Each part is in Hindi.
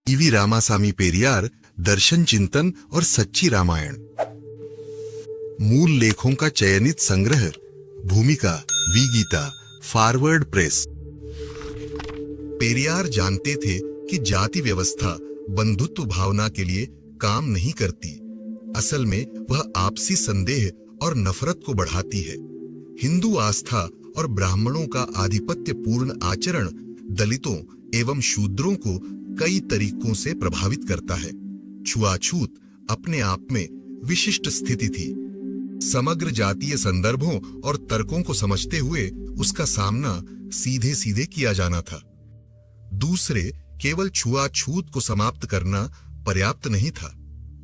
ईवी रामासामी पेरियार, दर्शन चिंतन और सच्ची रामायण। मूल लेखों का चयनित संग्रह। भूमिका V Geetha, forward press. Periyar जानते थे कि जाति व्यवस्था बंधुत्व भावना के लिए काम नहीं करती। असल में वह आपसी संदेह और नफरत को बढ़ाती है। हिंदू आस्था और ब्राह्मणों का आधिपत्य पूर्ण आचरण दलितों एवं शूद्रों को कई तरीकों से प्रभावित करता है। छुआछूत अपने आप में विशिष्ट स्थिति थी। समग्र जातीय संदर्भों और तर्कों को समझते हुए उसका सामना सीधे सीधे किया जाना था। दूसरे, केवल छुआछूत को समाप्त करना पर्याप्त नहीं था,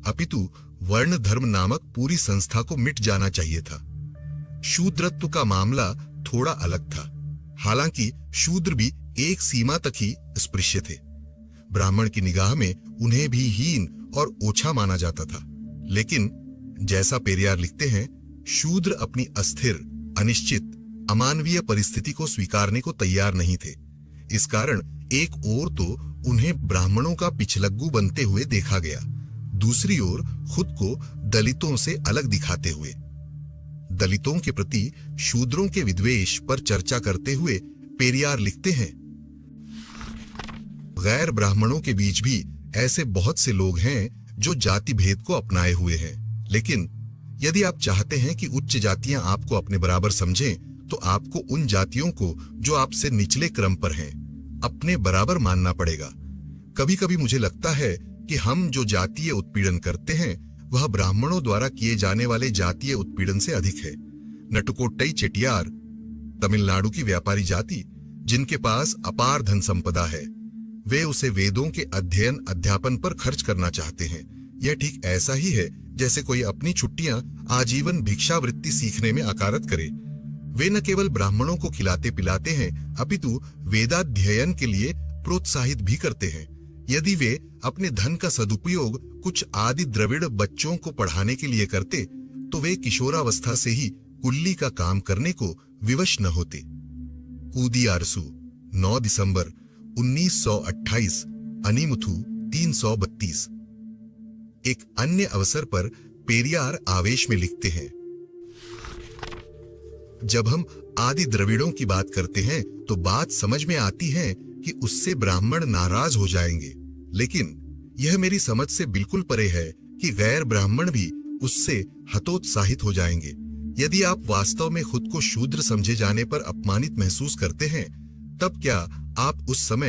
अपितु वर्ण धर्म नामक पूरी संस्था को मिट जाना चाहिए था। शूद्रत्व का मामला थोड़ा अलग था। हालांकि शूद्र भी एक सीमा तक ही स्पृश्य थे। ब्राह्मण की निगाह में उन्हें भी हीन और ओछा माना जाता था। लेकिन जैसा पेरियार लिखते हैं, शूद्र अपनी अस्थिर, अनिश्चित, अमानवीय परिस्थिति को स्वीकारने को तैयार नहीं थे। इस कारण एक ओर तो उन्हें ब्राह्मणों का पिछलग्गू बनते हुए देखा गया, दूसरी ओर खुद को दलितों से अलग दिखाते हुए। दलितों के प्रति शूद्रों के विद्वेष पर चर्चा करते हुए पेरियार लिखते हैं, गैर ब्राह्मणों के बीच भी ऐसे बहुत से लोग हैं जो जाति भेद को अपनाए हुए हैं। लेकिन यदि आप चाहते हैं कि उच्च जातियां आपको अपने बराबर समझें, तो आपको उन जातियों को जो आपसे निचले क्रम पर हैं, अपने बराबर मानना पड़ेगा। कभी कभी मुझे लगता है कि हम जो जातीय उत्पीड़न करते हैं, वह ब्राह्मणों द्वारा किए जाने वाले जातीय उत्पीड़न से अधिक है। नटकोट्टई चेटियार, तमिलनाडु की व्यापारी जाति, जिनके पास अपार धन संपदा है, वे उसे वेदों के अध्ययन अध्यापन पर खर्च करना चाहते हैं। यह ठीक ऐसा ही है जैसे कोई अपनी छुट्टियां आजीवन भिक्षावृत्ति सीखने में अकारत करे। वे न केवल ब्राह्मणों को खिलाते पिलाते हैं, अपितु वेदाध्ययन के लिए प्रोत्साहित भी करते हैं। यदि वे अपने धन का सदुपयोग कुछ आदि द्रविड़ बच्चों को पढ़ाने के लिए करते, तो वे किशोरावस्था से ही कुल्ली का काम करने को विवश न होते। कूदी आरसू, 9 दिसंबर 1928, अनीमुथु 332। एक अन्य अवसर पर पेरियार आवेश में लिखते हैं, जब हम आदि द्रविड़ों की बात करते हैं तो बात समझ में आती है कि उससे ब्राह्मण नाराज हो जाएंगे, लेकिन यह मेरी समझ से बिल्कुल परे है कि गैर ब्राह्मण भी उससे हतोत्साहित हो जाएंगे। यदि आप वास्तव में खुद को शूद्र समझे जाने पर अपमानित महसूस करते हैं, तब क्या आप उस समय